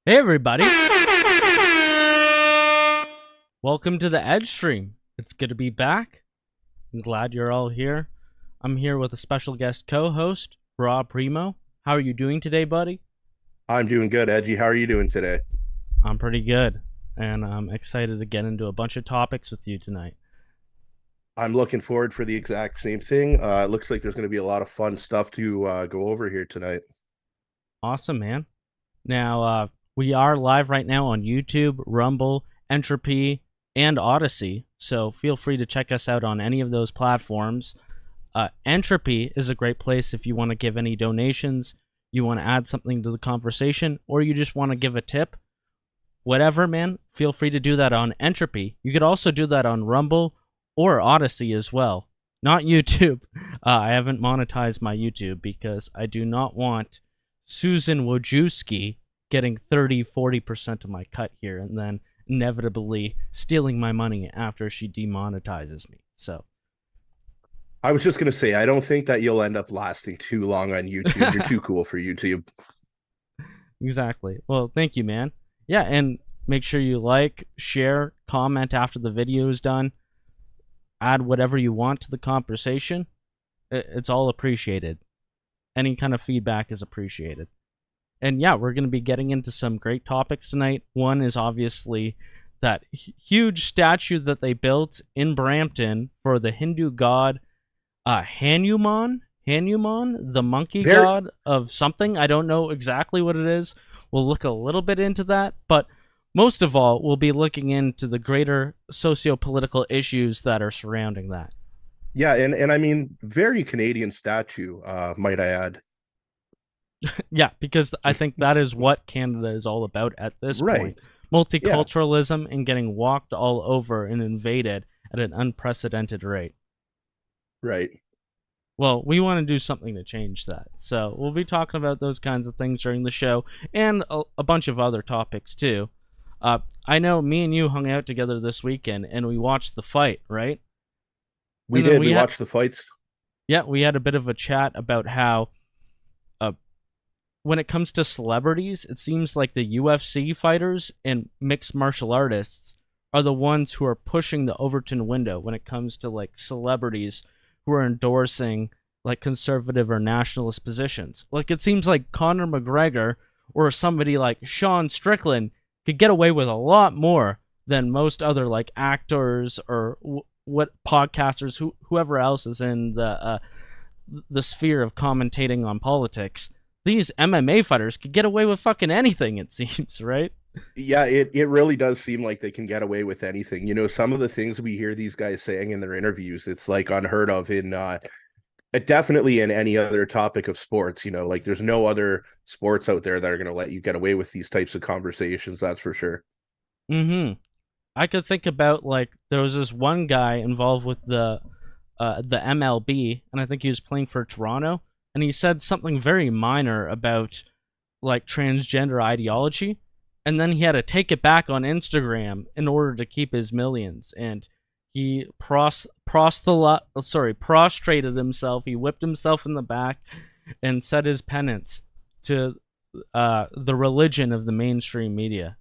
Hey everybody, welcome to the EdgeStream. It's good to be back. I'm glad you're all here. I'm here with a special guest co-host, Primo. How are you doing today, buddy? I'm doing good, Edgy. How are you doing today? I'm pretty good, and I'm excited to get into a bunch of topics with you tonight. I'm looking forward for the exact same thing. It looks like there's going to be a lot of fun stuff to go over here tonight. Awesome, man. Now, we are live right now on YouTube, Rumble, Entropy, and Odyssey, so feel free to check us out on any of those platforms. Entropy is a great place if you want to give any donations, you want to add something to the conversation, or you just want to give a tip. Whatever, man, feel free to do that on Entropy. You could also do that on Rumble or Odyssey as well. Not YouTube. I haven't monetized my YouTube because I do not want Susan Wojcicki getting 30-40% of my cut here and then inevitably stealing my money after she demonetizes me. So I was just going to say, I don't think that you'll end up lasting too long on YouTube. You're too cool for YouTube. exactly. Well, thank you, man. Yeah, and make sure you like, share, comment after the video is done. Add whatever you want to the conversation. It's all appreciated. Any kind of feedback is appreciated. And yeah, we're going to be getting into some great topics tonight. One is obviously that huge statue that they built in Brampton for the Hindu god Hanuman, the monkey Very, god of something. I don't know exactly what it is. We'll look a little bit into that, but most of all, we'll be looking into the greater socio-political issues that are surrounding that. yeah, and I mean, very Canadian statue, might I add. Yeah, because I think that is what Canada is all about at this Right. point. Yeah. Multiculturalism and getting walked all over and invaded at an unprecedented rate. Right. Well, we want to do something to change that. So we'll be talking about those kinds of things during the show and a bunch of other topics too. I know me and you hung out together this weekend and we watched the fight, right? We And then did. We watched the fights. yeah, we had a bit of a chat about how uh, when it comes to celebrities, it seems like the UFC fighters and mixed martial artists are the ones who are pushing the Overton window when it comes to like celebrities who are endorsing like conservative or nationalist positions. Like it seems like Conor McGregor or somebody like Sean Strickland could get away with a lot more than most other like actors or what podcasters, whoever else is in the sphere of commentating on politics. These MMA fighters could get away with fucking anything, it seems, right? Yeah, it really does seem like they can get away with anything. You know, some of the things we hear these guys saying in their interviews, it's like unheard of in definitely in any other topic of sports. You know, like there's no other sports out there that are going to let you get away with these types of conversations. That's for sure. Mm-hmm. I could think about like there was this one guy involved with the MLB, and I think he was playing for Toronto, and he said something very minor about like transgender ideology, and then he had to take it back on Instagram in order to keep his millions, and he prostrated himself. He whipped himself in the back and said his penance to the religion of the mainstream media.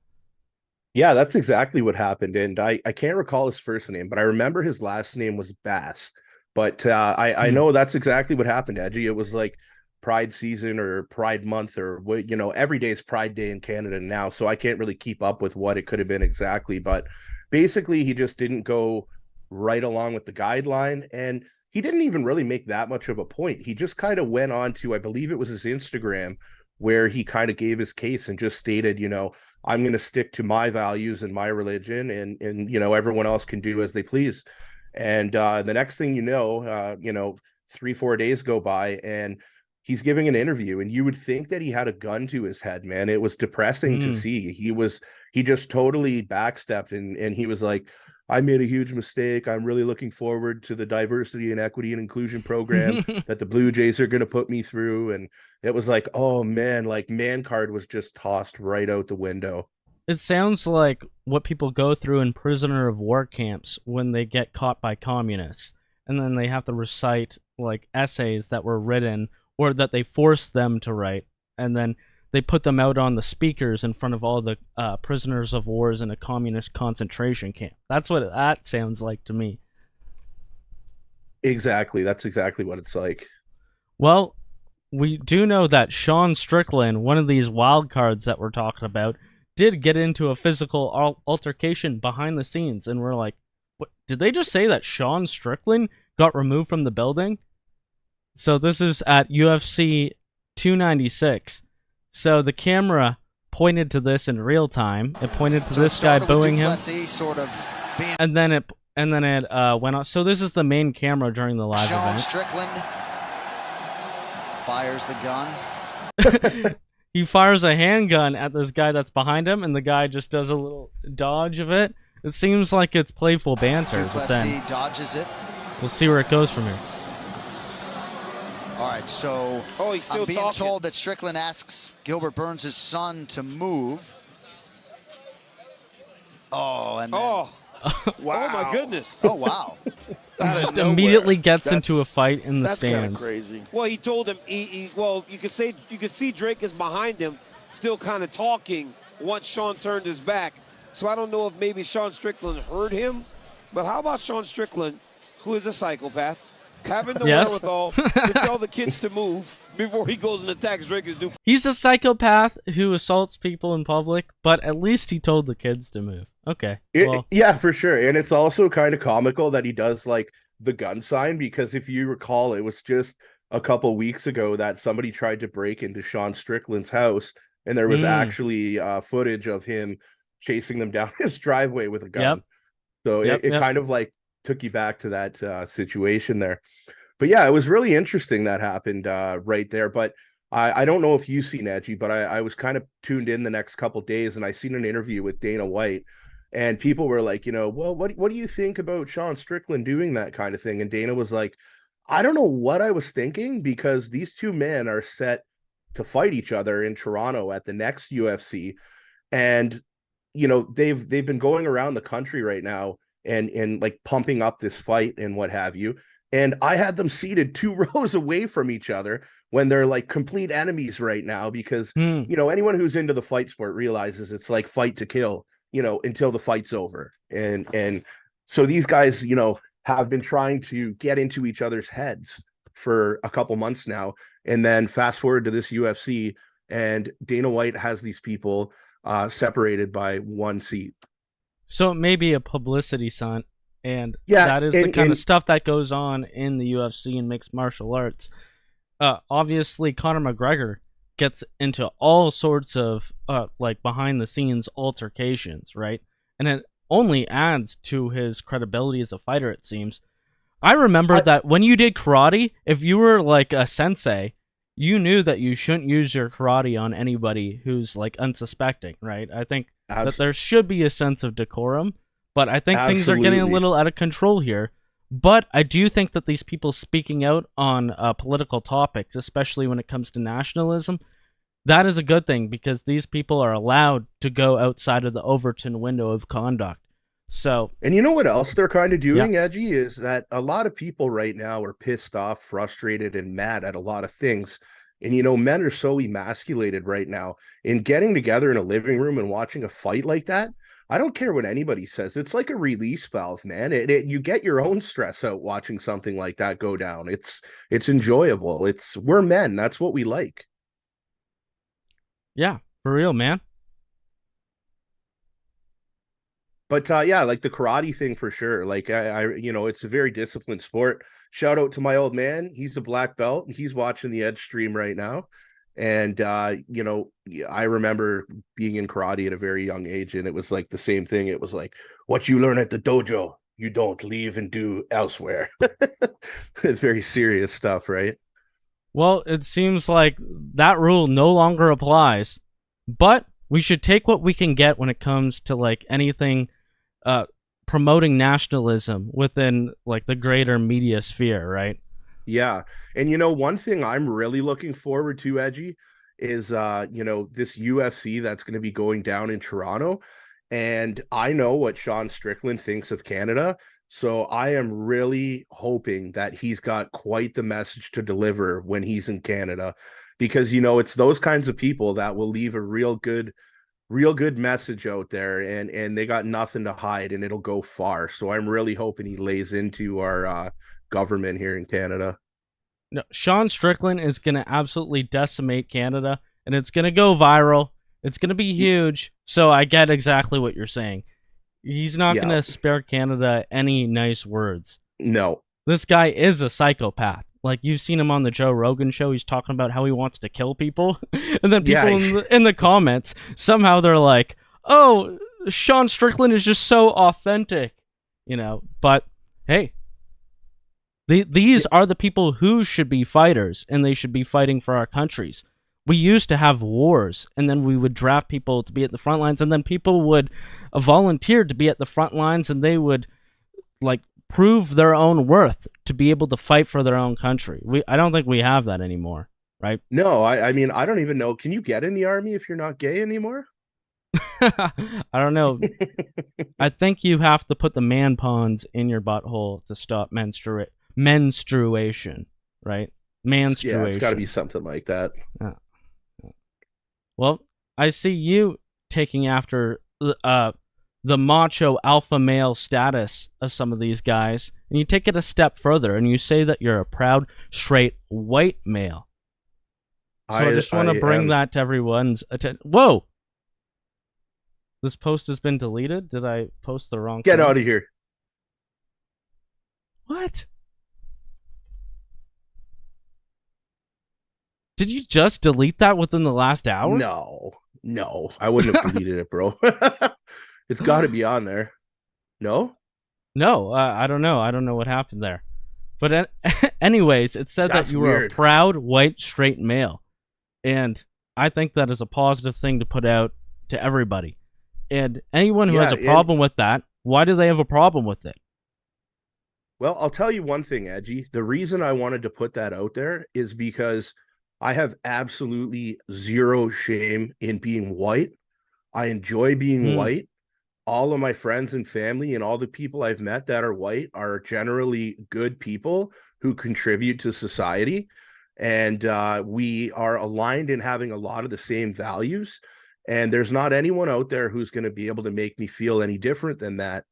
Yeah, that's exactly what happened. And I can't recall his first name, but I remember his last name was Bass. But I Hmm. know that's exactly what happened, Edgy. It was like Pride season or Pride month or what, you know, every day is Pride Day in Canada now. So I can't really keep up with what it could have been exactly. But basically, he just didn't go right along with the guideline. And he didn't even really make that much of a point. He just kind of went on to, I believe it was his Instagram, where he kind of gave his case and just stated, you know, I'm going to stick to my values and my religion, and you know everyone else can do as they please. And the next thing you know, 3 4 days go by, and he's giving an interview, and you would think that he had a gun to his head, man. It was depressing to Mm. see. He just totally backstepped, and he was like, I made a huge mistake. I'm really looking forward to the diversity and equity and inclusion program that the Blue Jays are going to put me through. And it was like, oh man, like man card was just tossed right out the window. It sounds like what people go through in prisoner of war camps when they get caught by communists, and then they have to recite like essays that were written or that they forced them to write, and then they put them out on the speakers in front of all the prisoners of wars in a communist concentration camp. That's what that sounds like to me. Exactly. That's exactly what it's like. Well, we do know that Sean Strickland, one of these wild cards that we're talking about, did get into a physical altercation behind the scenes, and we're like, what, did they just say that Sean Strickland got removed from the building? So this is at UFC 296. So the camera pointed to this in real time. It pointed to this guy booing him, sort of and then it went on. So this is the main camera during the live Sean event. Strickland fires the gun. He fires a handgun at this guy that's behind him, and the guy just does a little dodge of it. It seems like it's playful banter, but then dodges it. We'll see where it goes from here. All right, so he's still I'm being talking. told that Strickland asks Gilbert Burns' son to move. Oh, and then, wow. Oh my goodness. oh wow. He just immediately gets into a fight in the That's kind stands. of crazy. Well, he told him. Well, you could see Drake is behind him, still kind of talking once Sean turned his back. So I don't know if maybe Sean Strickland heard him, but how about Sean Strickland, who is a psychopath, having the wherewithal to tell the kids to move before he goes and attacks Drake is doing. He's a psychopath who assaults people in public, but at least he told the kids to move. Okay. Yeah, for sure. And it's also kind of comical that he does like the gun sign, because if you recall, it was just a couple weeks ago that somebody tried to break into Sean Strickland's house, and there was actually footage of him chasing them down his driveway with a gun. So it kind of like took you back to that situation there. But yeah, it was really interesting that happened right there. But I don't know if you've seen Edgy, but I was kind of tuned in the next couple days, and I seen an interview with Dana White, and people were like, well, what do you think about Sean Strickland doing that kind of thing? And Dana was like, I don't know what I was thinking, because these two men are set to fight each other in Toronto at the next UFC. And, they've been going around the country right now and like pumping up this fight and what have you. And I had them seated 2 rows away from each other when they're like complete enemies right now, because, anyone who's into the fight sport realizes it's like fight to kill, until the fight's over. And so these guys, have been trying to get into each other's heads for a couple months now. And then fast forward to this UFC, and Dana White has these people separated by 1 seat. So it may be a publicity stunt, and yeah, that is the kind of stuff that goes on in the UFC and mixed martial arts. Obviously, Conor McGregor gets into all sorts of like behind the scenes altercations, right? And it only adds to his credibility as a fighter, it seems. I remember that when you did karate, if you were like a sensei, you knew that you shouldn't use your karate on anybody who's like unsuspecting, right? I think that there should be a sense of decorum, but I think things are getting a little out of control here. But I do think that these people speaking out on political topics, especially when it comes to nationalism, that is a good thing, because these people are allowed to go outside of the Overton window of conduct. So, and you know what else they're kind of doing, Edgy, is that a lot of people right now are pissed off, frustrated, and mad at a lot of things. And, men are so emasculated right now. In getting together in a living room and watching a fight like that, I don't care what anybody says. It's like a release valve, man. You get your own stress out watching something like that go down. It's enjoyable. We're men. That's what we like. Yeah, for real, man. But like the karate thing for sure. Like I it's a very disciplined sport. Shout out to my old man. He's a black belt. He's watching the EdgeStream right now. And I remember being in karate at a very young age, and it was like the same thing. It was like, what you learn at the dojo, you don't leave and do elsewhere. It's very serious stuff, right? Well, it seems like that rule no longer applies, but we should take what we can get when it comes to like anything promoting nationalism within like the greater media sphere, right? Yeah. And one thing I'm really looking forward to, Edgy, is this UFC that's going to be going down in Toronto. And I know what Sean Strickland thinks of Canada. So I am really hoping that he's got quite the message to deliver when he's in Canada, because it's those kinds of people that will leave a real good message out there, and they got nothing to hide, and it'll go far. So I'm really hoping he lays into our government here in Canada. No, Sean Strickland is going to absolutely decimate Canada, and it's going to go viral. It's going to be huge. So I get exactly what you're saying. He's not going to spare Canada any nice words. No. This guy is a psychopath. Like, you've seen him on the Joe Rogan show. He's talking about how he wants to kill people. And then people in the comments, somehow they're like, oh, Sean Strickland is just so authentic. But hey, these are the people who should be fighters, and they should be fighting for our countries. We used to have wars, and then we would draft people to be at the front lines, and then people would volunteer to be at the front lines, and they would prove their own worth to be able to fight for their own country. I don't think we have that anymore, right? No, I mean, I don't even know. Can you get in the army if you're not gay anymore? I don't know. I think you have to put the man pawns in your butthole to stop menstruation, right? Menstruation. Yeah, it's got to be something like that. Well, I see you taking after the macho alpha male status of some of these guys, and you take it a step further, and you say that you're a proud, straight, white male. So I just want to bring that to everyone's attention. Whoa! This post has been deleted? Did I post the wrong Get thing? out of here. What? Did you just delete that within the last hour? No, I wouldn't have deleted it, bro. It's got to be on there. No, I don't know. I don't know what happened there. But anyways, it says That's that you were a weird. proud, white, straight male. And I think that is a positive thing to put out to everybody. And anyone who has a problem with that, why do they have a problem with it? Well, I'll tell you one thing, Edgy. The reason I wanted to put that out there is because I have absolutely zero shame in being white. I enjoy being white. All of my friends and family and all the people I've met that are white are generally good people who contribute to society. And we are aligned in having a lot of the same values. And there's not anyone out there who's going to be able to make me feel any different than that.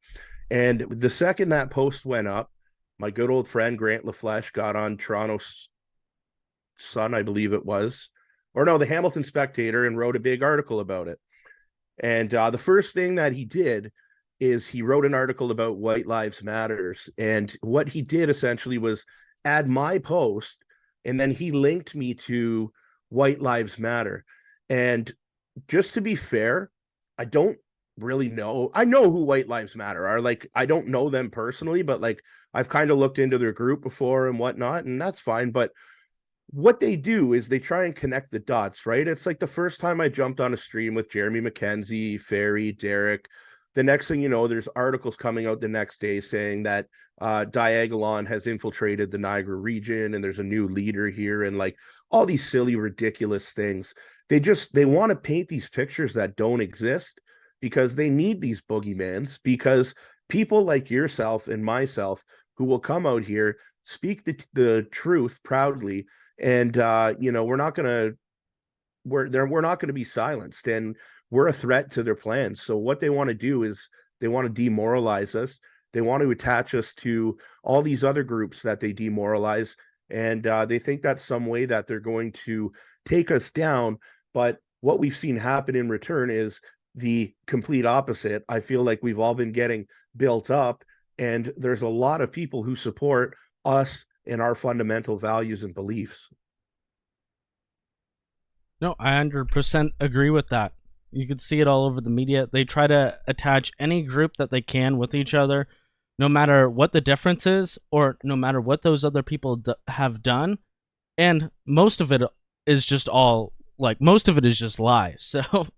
And the second that post went up, my good old friend Grant LaFleche got on Toronto Sun, I believe it was, or no, the Hamilton Spectator, and wrote a big article about it. And the first thing that he did is he wrote an article about White Lives Matters. And what he did essentially was add my post, and then he linked me to White Lives Matter. And just to be fair, I don't really know. I know who White Lives Matter are. Like, I don't know them personally, but like I've kind of looked into their group before and whatnot, and that's fine. But what they do is they try and connect the dots, right? It's like the first time I jumped on a stream with Jeremy McKenzie, Ferry, Derek. The next thing you know, there's articles coming out the next day saying that Diagolon has infiltrated the Niagara region and there's a new leader here, and like all these silly, ridiculous things. They want to paint these pictures that don't exist because they need these boogeymans, because people like yourself and myself who will come out here, speak the truth proudly, and we're not gonna be silenced, and we're a threat to their plans. So what they want to do is they want to demoralize us. They want to attach us to all these other groups that they demoralize, and they think that's some way that they're going to take us down. But what we've seen happen in return is the complete opposite. I feel like we've all been getting built up, and there's a lot of people who support us and our fundamental values and beliefs. No, I 100% agree with that. You can see it all over the media. They try to attach any group that they can with each other, no matter what the difference is, or no matter what those other people have done. And most of it is just lies. So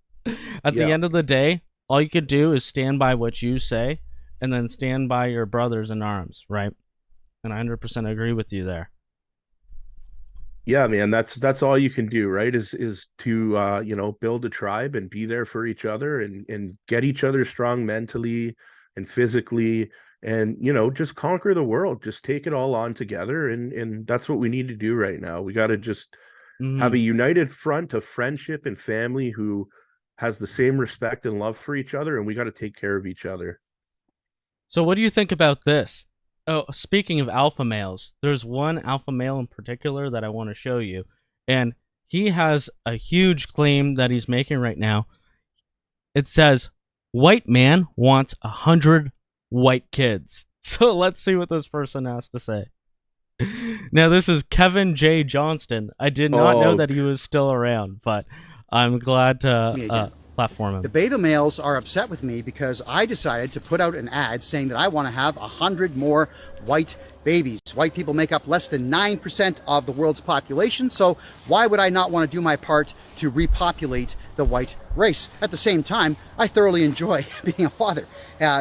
at the end of the day, all you could do is stand by what you say, and then stand by your brothers in arms, right? And I 100% agree with you there. Yeah, man, that's all you can do, right? Is to build a tribe and be there for each other, and get each other strong mentally and physically, and just conquer the world. Just take it all on together, and that's what we need to do right now. We got to just have a united front of friendship and family who has the same respect and love for each other, and we got to take care of each other. So what do you think about this? Oh, speaking of alpha males, there's one alpha male in particular that I want to show you, and he has a huge claim that he's making right now. It says, white man wants 100 white kids. So let's see what this person has to say. Now, this is Kevin J. Johnston. I did not know that he was still around, but I'm glad to platform him. The beta males are upset with me because I decided to put out an ad saying that I want to have 100 more white babies. White people make up less than 9% of the world's population, so why would I not want to do my part to repopulate the white race? At the same time, I thoroughly enjoy being a father.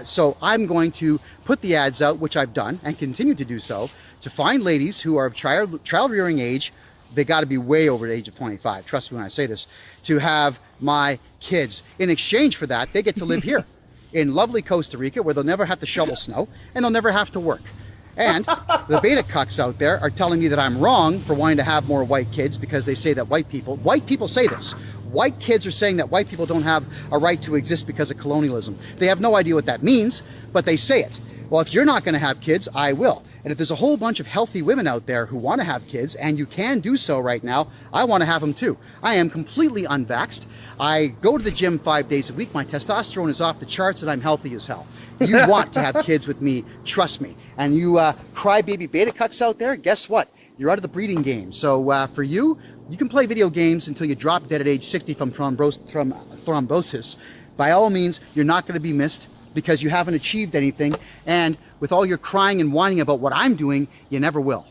So I'm going to put the ads out, which I've done and continue to do so, to find ladies who are of child rearing age. They got to be way over the age of 25, trust me when I say this, to have my kids. In exchange for that, they get to live here in lovely Costa Rica, where they'll never have to shovel snow and they'll never have to work. And the beta cucks out there are telling me that I'm wrong for wanting to have more white kids because they say that white people say this. White kids are saying that white people don't have a right to exist because of colonialism. They have no idea what that means, but they say it. Well, if you're not going to have kids, I will. And if there's a whole bunch of healthy women out there who want to have kids, and you can do so right now, I want to have them too. I am completely unvaxxed. I go to the gym 5 days a week. My testosterone is off the charts, and I'm healthy as hell. You want to have kids with me, trust me. And you crybaby beta cucks out there, guess what? You're out of the breeding game. So for you, you can play video games until you drop dead at age 60 from thrombosis. By all means, you're not going to be missed because you haven't achieved anything. And with all your crying and whining about what I'm doing, you never will.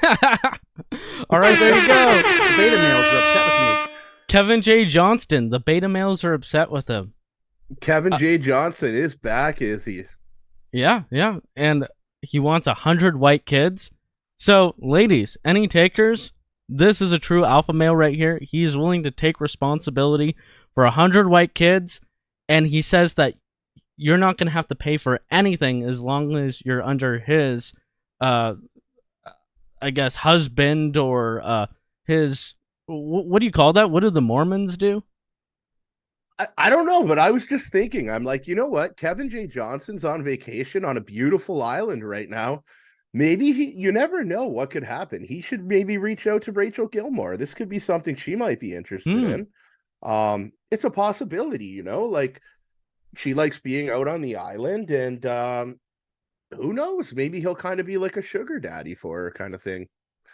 All right, there you go. The beta males are upset with me. Kevin J. Johnston, the beta males are upset with him. Kevin J. Johnson is back, is he? Yeah. And he wants 100 white kids. So, ladies, any takers? This is a true alpha male right here. He's willing to take responsibility for 100 white kids, and he says that you're not going to have to pay for anything as long as you're under his, I guess, husband or his... What do you call that? What do the Mormons do? I don't know, but I was just thinking, I'm like, you know what? Kevin J. Johnson's on vacation on a beautiful island right now. Maybe you never know what could happen. He should maybe reach out to Rachel Gilmore. This could be something she might be interested in. It's a possibility, you know, like she likes being out on the island, and who knows? Maybe he'll kind of be like a sugar daddy for her kind of thing.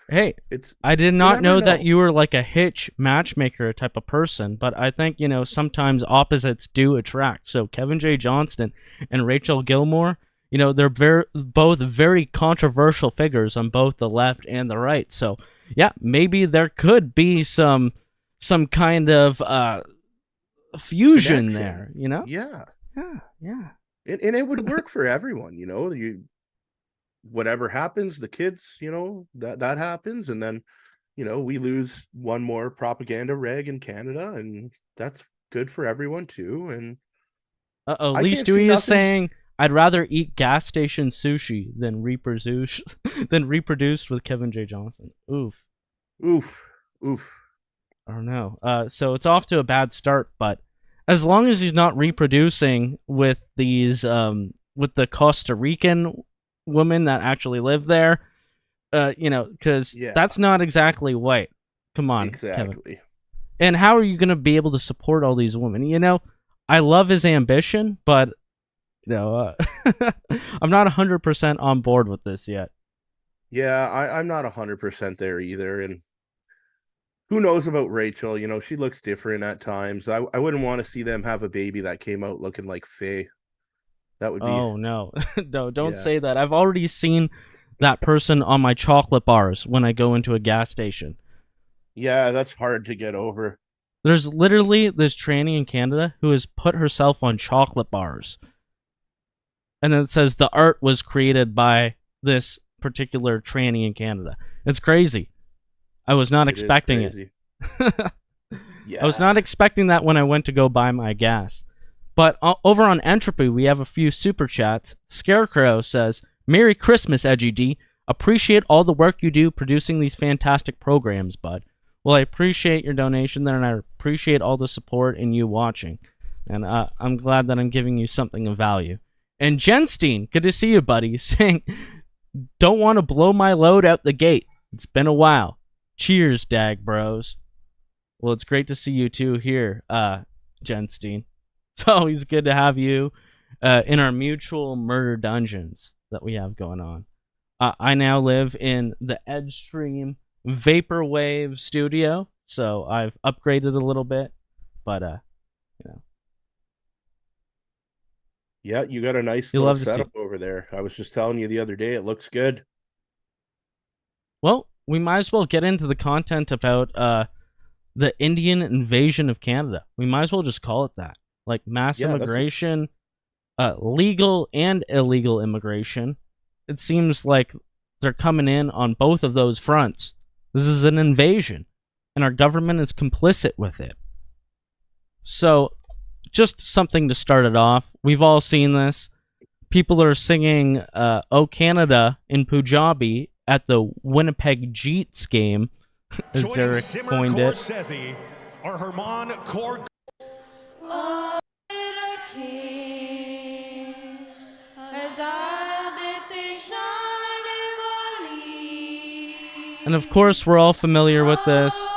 Hey, I did not know that you were like a hitch matchmaker type of person, but I think, you know, sometimes opposites do attract. So Kevin J. Johnston and Rachel Gilmore, you know, they're both very controversial figures on both the left and the right. So, yeah, maybe there could be some kind of fusion connection there, you know? Yeah. And it would work for everyone, you know. Whatever happens, the kids, you know, that happens, and then, you know, we lose one more propaganda rag in Canada, and that's good for everyone too. And Lee Stewie is saying, I'd rather eat gas station sushi than reproduce with Kevin J. Johnson. Oof. I don't know. So it's off to a bad start, but as long as he's not reproducing with these with the Costa Rican women that actually live there, you know, because that's not exactly white. Come on, exactly. Kevin. And how are you going to be able to support all these women? You know, I love his ambition, but you know, I'm not 100% on board with this yet. Yeah, I'm not 100% there either, and who knows about Rachel? You know, she looks different at times. I wouldn't want to see them have a baby that came out looking like Faye. That would be... Oh, no. No, don't say that. I've already seen that person on my chocolate bars when I go into a gas station. Yeah, that's hard to get over. There's literally this tranny in Canada who has put herself on chocolate bars. And then it says the art was created by this particular tranny in Canada. It's crazy. I was not expecting it. I was not expecting that when I went to go buy my gas. But over on Entropy, we have a few super chats. Scarecrow says, Merry Christmas, Edgy D. Appreciate all the work you do producing these fantastic programs, bud. Well, I appreciate your donation there, and I appreciate all the support and you watching. And I'm glad that I'm giving you something of value. And Johnston, good to see you, buddy, saying, don't want to blow my load out the gate. It's been a while. Cheers, Dag Bros. Well, it's great to see you too here, Johnston. It's always good to have you in our mutual murder dungeons that we have going on. I now live in the EdgeStream Vaporwave studio, so I've upgraded a little bit, but Yeah, you got a nice little setup over there. I was just telling you the other day, it looks good. Well, we might as well get into the content about the Indian invasion of Canada. We might as well just call it that. Like mass immigration, legal and illegal immigration. It seems like they're coming in on both of those fronts. This is an invasion, and our government is complicit with it. So, just something to start it off. We've all seen this. People are singing "Oh Canada" in Punjabi at the Winnipeg Jeets game, as Derek coined it. Or Herman Cord. And of course, we're all familiar with this.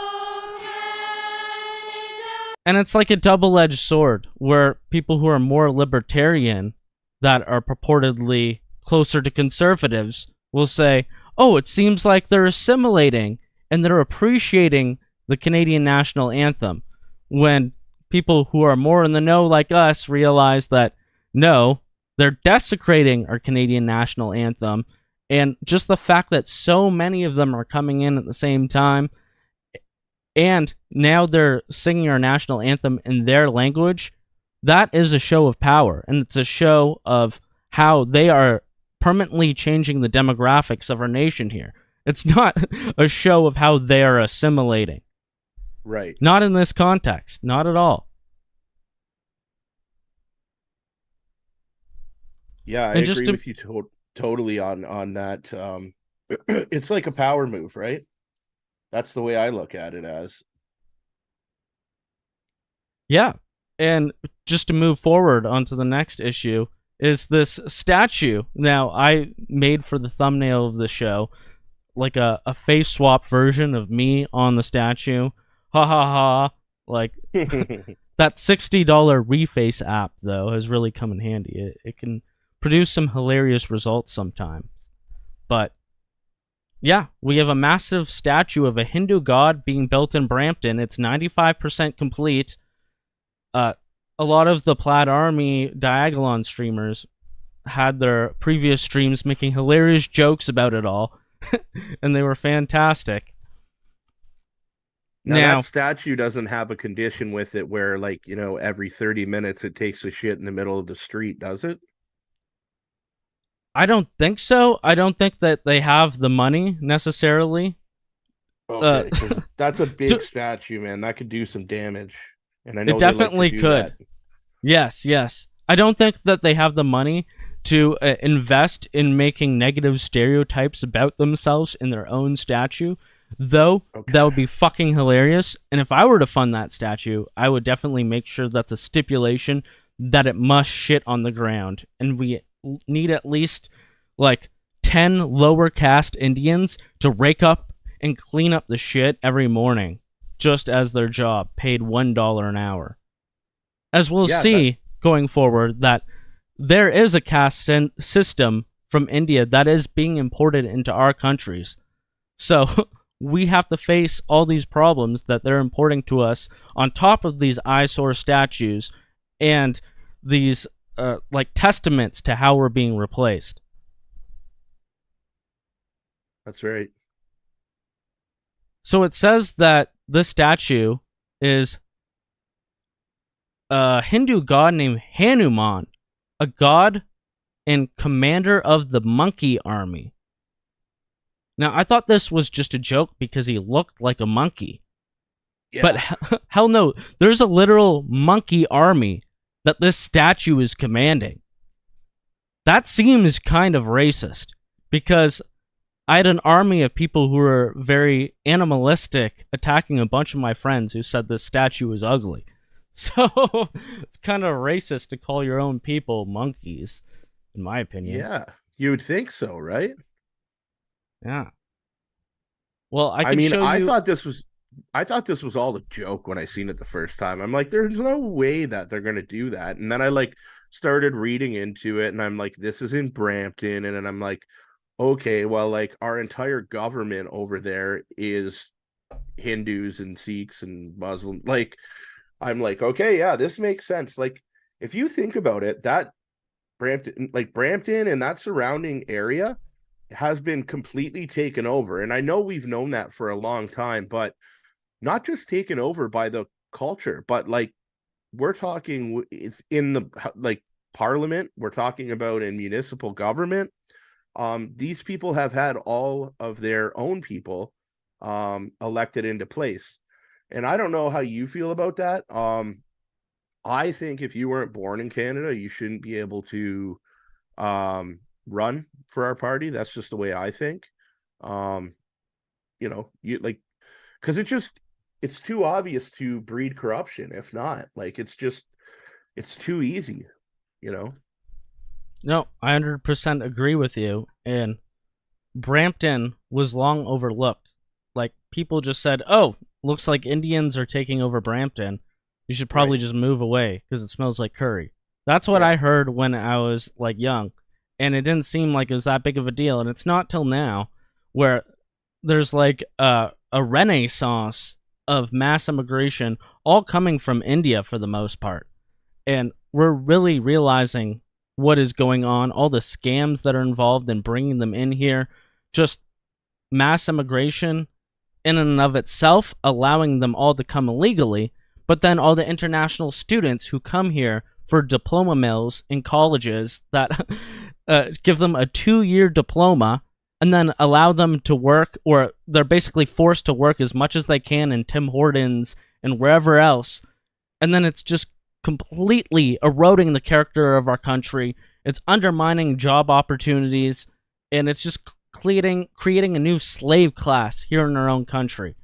And it's like a double-edged sword, where people who are more libertarian, that are purportedly closer to conservatives, will say, oh, it seems like they're assimilating, and they're appreciating the Canadian national anthem. When people who are more in the know like us realize that, no, they're desecrating our Canadian national anthem. And just the fact that so many of them are coming in at the same time, and now they're singing our national anthem in their language, that is a show of power. And it's a show of how they are permanently changing the demographics of our nation here. It's not a show of how they are assimilating. Right. Not in this context. Not at all. Yeah, I agree with you totally on that. It's like a power move, right? That's the way I look at it as. Yeah. And just to move forward onto the next issue is this statue. Now, I made for the thumbnail of the show like a face swap version of me on the statue. Ha ha ha. Like that $60 Reface app, though, has really come in handy. It can produce some hilarious results sometimes. But yeah, we have a massive statue of a Hindu god being built in Brampton. It's 95% complete. A lot of the Plaid Army Diagolon streamers had their previous streams making hilarious jokes about it all, and they were fantastic. Now, that statue doesn't have a condition with it where, like, every 30 minutes it takes a shit in the middle of the street, does it? I don't think so. I don't think that they have the money necessarily. Okay, 'cause that's a big statue, man. That could do some damage. And I know it definitely could. Yes. I don't think that they have the money to invest in making negative stereotypes about themselves in their own statue, though. That would be fucking hilarious. And if I were to fund that statue, I would definitely make sure that's a stipulation that it must shit on the ground, and we need at least like 10 lower caste Indians to rake up and clean up the shit every morning, just as their job, paid $1 an hour. As we'll see going forward, that there is a caste system from India that is being imported into our countries. So we have to face all these problems that they're importing to us on top of these eyesore statues and these like testaments to how we're being replaced. That's right. So it says that this statue is a Hindu god named Hanuman, a god and commander of the monkey army. Now, I thought this was just a joke because he looked like a monkey. Yeah. But hell no, there's a literal monkey army that this statue is commanding. That seems kind of racist, because I had an army of people who were very animalistic attacking a bunch of my friends who said this statue was ugly. So it's kind of racist to call your own people monkeys, in my opinion. Yeah, you would think so, right? Yeah. Well, I mean, show you. I thought this was all a joke when I seen it the first time. I'm like, there's no way that they're gonna do that. And then I like started reading into it, and I'm like, this is in Brampton, and then I'm like, okay, well, like our entire government over there is Hindus and Sikhs and Muslim. Like, I'm like, okay, yeah, this makes sense. Like, if you think about it, that Brampton and that surrounding area has been completely taken over. And I know we've known that for a long time, but not just taken over by the culture, but like we're talking it's in the like parliament, we're talking about in municipal government. These people have had all of their own people elected into place. And I don't know how you feel about that. I think if you weren't born in Canada, you shouldn't be able to run for our party. That's just the way I think. You like, because it's too obvious to breed corruption. If not, like, it's too easy, you know? No, I 100% agree with you. And Brampton was long overlooked. Like, people just said, oh, looks like Indians are taking over Brampton. You should probably just move away because it smells like curry. That's what I heard when I was like young. And it didn't seem like it was that big of a deal. And it's not till now where there's like a renaissance of mass immigration, all coming from India for the most part. And we're really realizing what is going on, all the scams that are involved in bringing them in here, just mass immigration in and of itself, allowing them all to come illegally, but then all the international students who come here for diploma mills in colleges that give them a 2-year diploma and then allow them to work, or they're basically forced to work as much as they can in Tim Hortons and wherever else. And then it's just completely eroding the character of our country. It's undermining job opportunities, and it's just creating a new slave class here in our own country.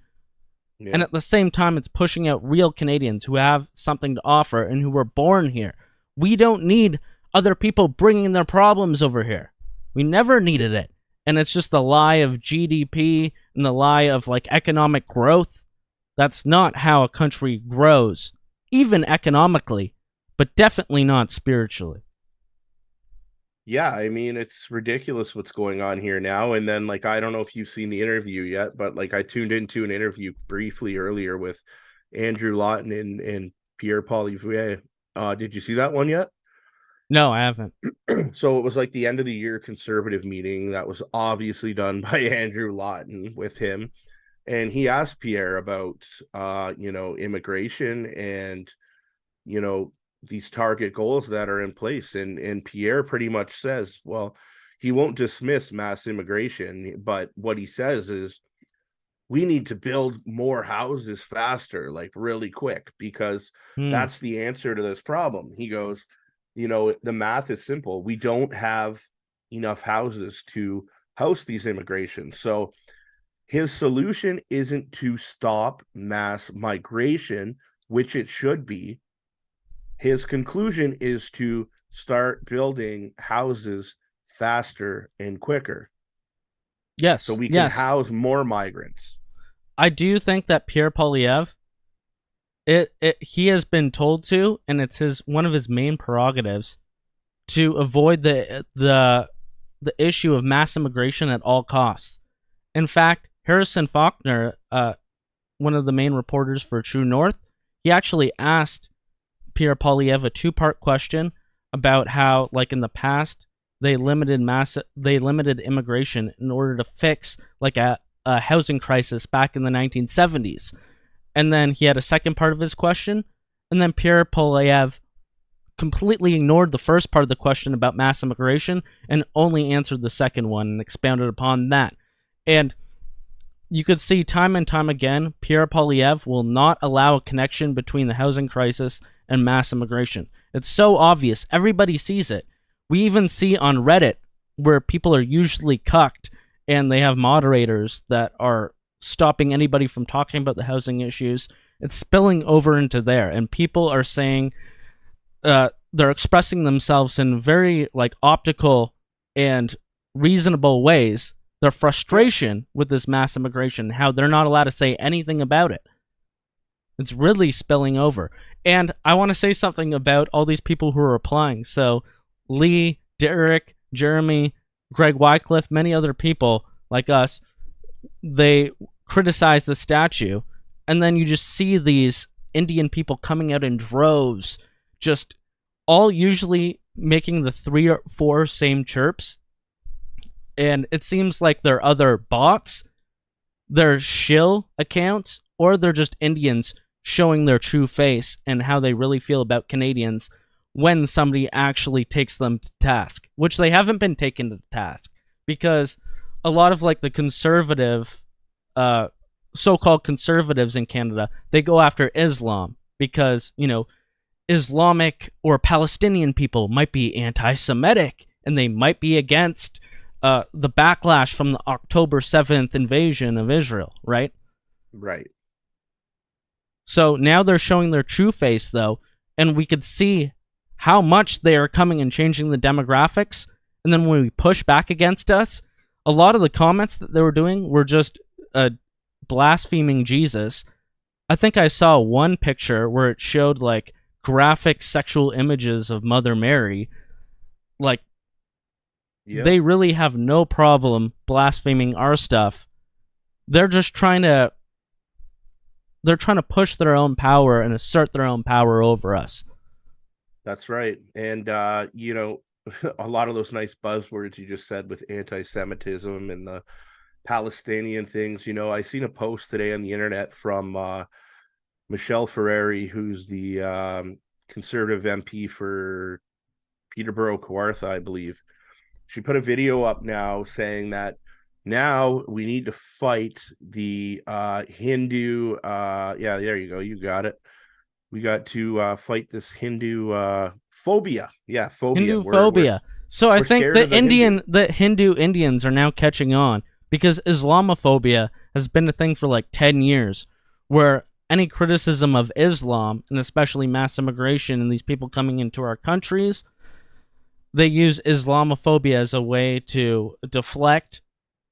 Yeah. And at the same time, it's pushing out real Canadians who have something to offer and who were born here. We don't need other people bringing their problems over here. We never needed it. And it's just the lie of GDP and the lie of like economic growth. That's not how a country grows, even economically, but definitely not spiritually. Yeah, I mean, it's ridiculous what's going on here now. And then, like, I don't know if you've seen the interview yet, but like I tuned into an interview briefly earlier with Andrew Lawton and Pierre Poilievre. Did you see that one yet? No, I haven't. So it was like the end of the year conservative meeting that was obviously done by Andrew Lawton with him. And he asked Pierre about, immigration and, these target goals that are in place. And Pierre pretty much says, well, he won't dismiss mass immigration, but what he says is we need to build more houses faster, like really quick, because that's the answer to this problem. He goes, the math is simple. We don't have enough houses to house these immigrations. So his solution isn't to stop mass migration, which it should be. His conclusion is to start building houses faster and quicker. Yes. So we can house more migrants. I do think that Pierre Poilievre, he has been told to, and it's one of his main prerogatives, to avoid the issue of mass immigration at all costs. In fact, Harrison Faulkner, one of the main reporters for True North, he actually asked Pierre Poilievre a 2-part question about how, like in the past, they limited immigration in order to fix like a housing crisis back in the 1970s. And then he had a second part of his question, and then Pierre Poilievre completely ignored the first part of the question about mass immigration and only answered the second one and expounded upon that. And you could see time and time again, Pierre Poilievre will not allow a connection between the housing crisis and mass immigration. It's so obvious. Everybody sees it. We even see on Reddit where people are usually cucked and they have moderators that are stopping anybody from talking about the housing issues. It's spilling over into there, and people are saying they're expressing themselves in very like optical and reasonable ways. Their frustration with this mass immigration, how they're not allowed to say anything about it. It's really spilling over. And I want to say something about all these people who are applying. So Lee, Derek, Jeremy, Greg Wycliffe, many other people like us, they criticize the statue, and then you just see these Indian people coming out in droves, just all usually making the 3 or 4 same chirps. And it seems like they're other bots, they're shill accounts, or they're just Indians showing their true face and how they really feel about Canadians when somebody actually takes them to task, which they haven't been taken to task, because a lot of like the conservative, so-called conservatives in Canada, they go after Islam because, you know, Islamic or Palestinian people might be anti-Semitic and they might be against the backlash from the October 7th invasion of Israel, right? Right. So now they're showing their true face, though, and we could see how much they are coming and changing the demographics. And then when we push back against us, a lot of the comments that they were doing were just blaspheming Jesus. I think I saw one picture where it showed like graphic sexual images of Mother Mary. Like, they really have no problem blaspheming our stuff. They're just trying to push their own power and assert their own power over us. That's right. And, you know, a lot of those nice buzzwords you just said with anti-Semitism and the Palestinian things, you know, I seen a post today on the internet from Michelle Ferreri, who's the conservative MP for Peterborough Kawartha, I believe. She put a video up now saying that now we need to fight the Hindu, yeah, there you go, you got it. We got to fight this Hindu phobia. Yeah, phobia. Hindu phobia. So I think the Hindu Indians are now catching on, because Islamophobia has been a thing for like 10 years, where any criticism of Islam, and especially mass immigration and these people coming into our countries, they use Islamophobia as a way to deflect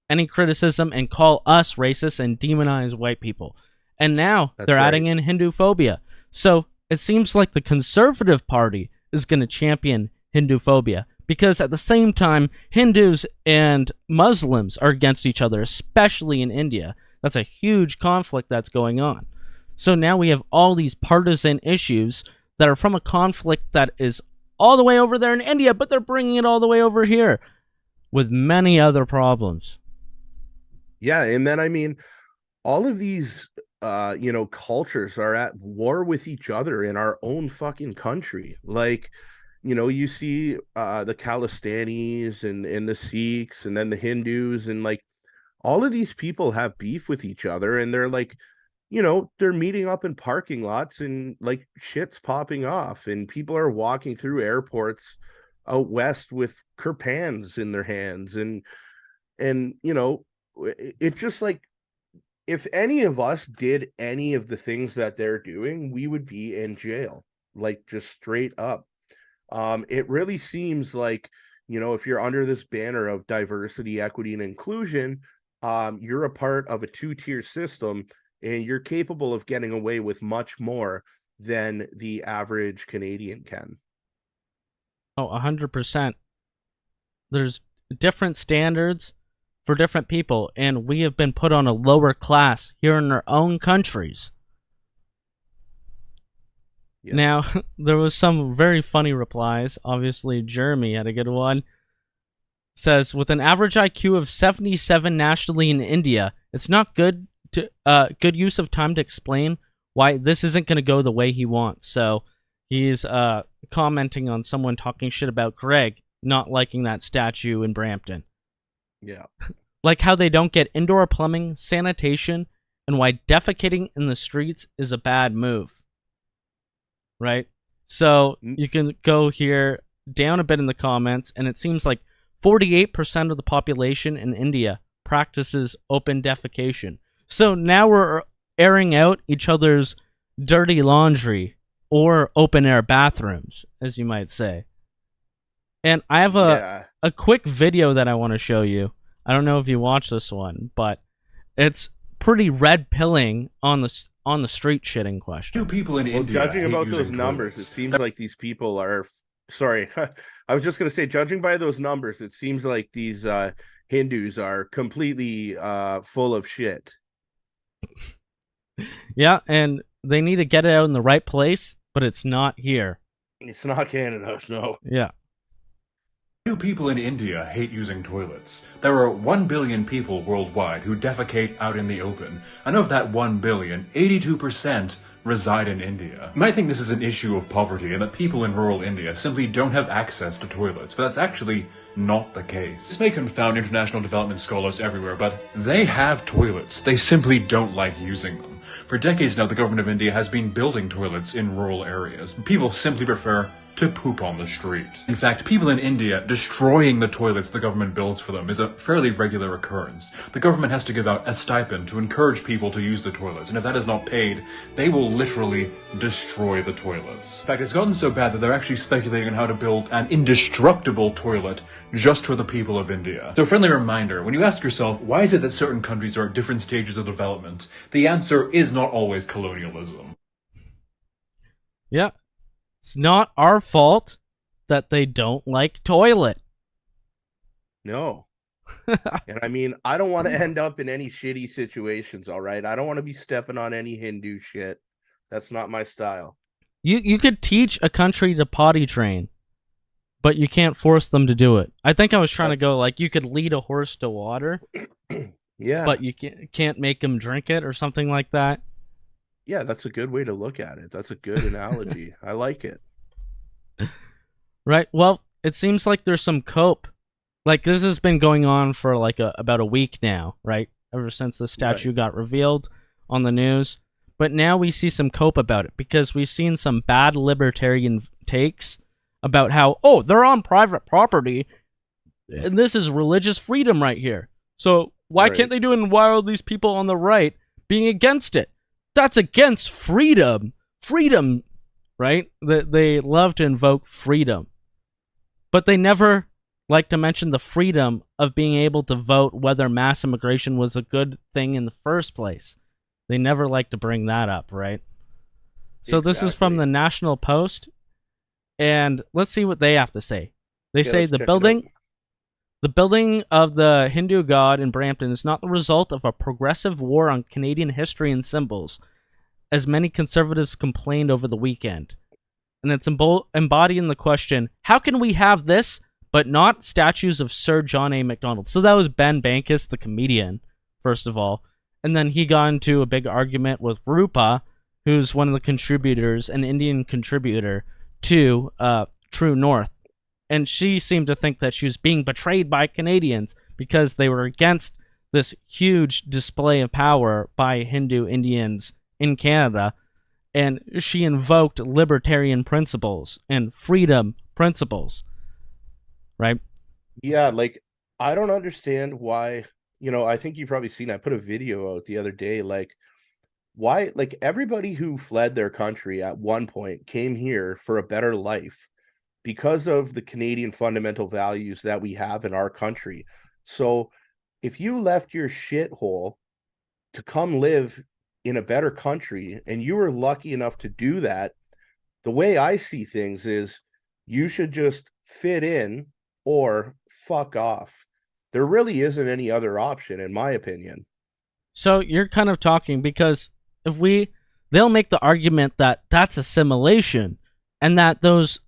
any criticism and call us racist and demonize white people. And now they're adding in Hindu phobia. So it seems like the Conservative Party is going to champion Hindu phobia, because at the same time, Hindus and Muslims are against each other, especially in India. That's a huge conflict that's going on. So now we have all these partisan issues that are from a conflict that is all the way over there in India, but they're bringing it all the way over here with many other problems. Yeah, and then, I mean, all of these, you know, cultures are at war with each other in our own fucking country. Like, you know, you see the Khalistanis and the Sikhs and then the Hindus, and like all of these people have beef with each other, and they're like, you know, they're meeting up in parking lots and like shit's popping off, and people are walking through airports out west with kirpans in their hands, and you know, it just like, if any of us did any of the things that they're doing, we would be in jail, like just straight up. It really seems like, you know, if you're under this banner of diversity, equity, and inclusion, you're a part of a 2-tier system, and you're capable of getting away with much more than the average Canadian can. Oh, 100%. There's different standards for different people, and we have been put on a lower class here in our own countries. Yes. Now, there was some very funny replies. Obviously, Jeremy had a good one. Says, with an average IQ of 77 nationally in India, it's not good use of time to explain why this isn't going to go the way he wants. So he's commenting on someone talking shit about Greg not liking that statue in Brampton. Yeah. Like how they don't get indoor plumbing, sanitation, and why defecating in the streets is a bad move. Right? So you can go here down a bit in the comments, and it seems like 48% of the population in India practices open defecation. So now we're airing out each other's dirty laundry or open air bathrooms, as you might say. And I have a quick video that I want to show you. I don't know if you watch this one, but it's pretty red pilling on the street shitting question. Two people in India judging about those numbers, toilets. it seems like these people are. Sorry, I was just going to say, judging by those numbers, it seems like these Hindus are completely full of shit. Yeah, and they need to get it out in the right place, but it's not here. It's not Canada, no. Yeah. Two people in India hate using toilets. There are 1 billion people worldwide who defecate out in the open, and of that 1 billion, 82% reside in India. You might think this is an issue of poverty and that people in rural India simply don't have access to toilets, but that's actually not the case. This may confound international development scholars everywhere, but they have toilets. They simply don't like using them. For decades now, the government of India has been building toilets in rural areas. People simply prefer to poop on the street. In fact, people in India destroying the toilets the government builds for them is a fairly regular occurrence. The government has to give out a stipend to encourage people to use the toilets, and if that is not paid, they will literally destroy the toilets. In fact, it's gotten so bad that they're actually speculating on how to build an indestructible toilet just for the people of India. So, a friendly reminder, when you ask yourself, why is it that certain countries are at different stages of development, the answer is not always colonialism. Yeah. It's not our fault that they don't like toilet. No. And I mean, I don't want to end up in any shitty situations, all right? I don't want to be stepping on any Hindu shit. That's not my style. You could teach a country to potty train, but you can't force them to do it. I think I was trying to go like you could lead a horse to water. Yeah. But you can't make them drink it or something like that. Yeah, that's a good way to look at it. That's a good analogy. I like it. Right. Well, it seems like there's some cope. Like, this has been going on for like about a week now, right? Ever since the statue got revealed on the news. But now we see some cope about it because we've seen some bad libertarian takes about how, oh, they're on private property and this is religious freedom right here. So why can't they do it? And why are these people on the right being against it? That's against freedom. Freedom, right? They love to invoke freedom. But they never like to mention the freedom of being able to vote whether mass immigration was a good thing in the first place. They never like to bring that up, right? So This is from the National Post, and let's see what they have to say. They say the building of the Hindu god in Brampton is not the result of a progressive war on Canadian history and symbols, as many conservatives complained over the weekend. And it's embodying the question, how can we have this, but not statues of Sir John A. Macdonald? So that was Ben Bankus, the comedian, first of all. And then he got into a big argument with Rupa, who's one of the contributors, an Indian contributor to True North. And she seemed to think that she was being betrayed by Canadians because they were against this huge display of power by Hindu Indians in Canada. And she invoked libertarian principles and freedom principles. Right? Yeah, like, I don't understand why, I think you've probably seen, I put a video out the other day, like, why, like, everybody who fled their country at one point came here for a better life, because of the Canadian fundamental values that we have in our country. So if you left your shithole to come live in a better country and you were lucky enough to do that, the way I see things is you should just fit in or fuck off. There really isn't any other option, in my opinion. So you're kind of talking because they'll make the argument that that's assimilation and that those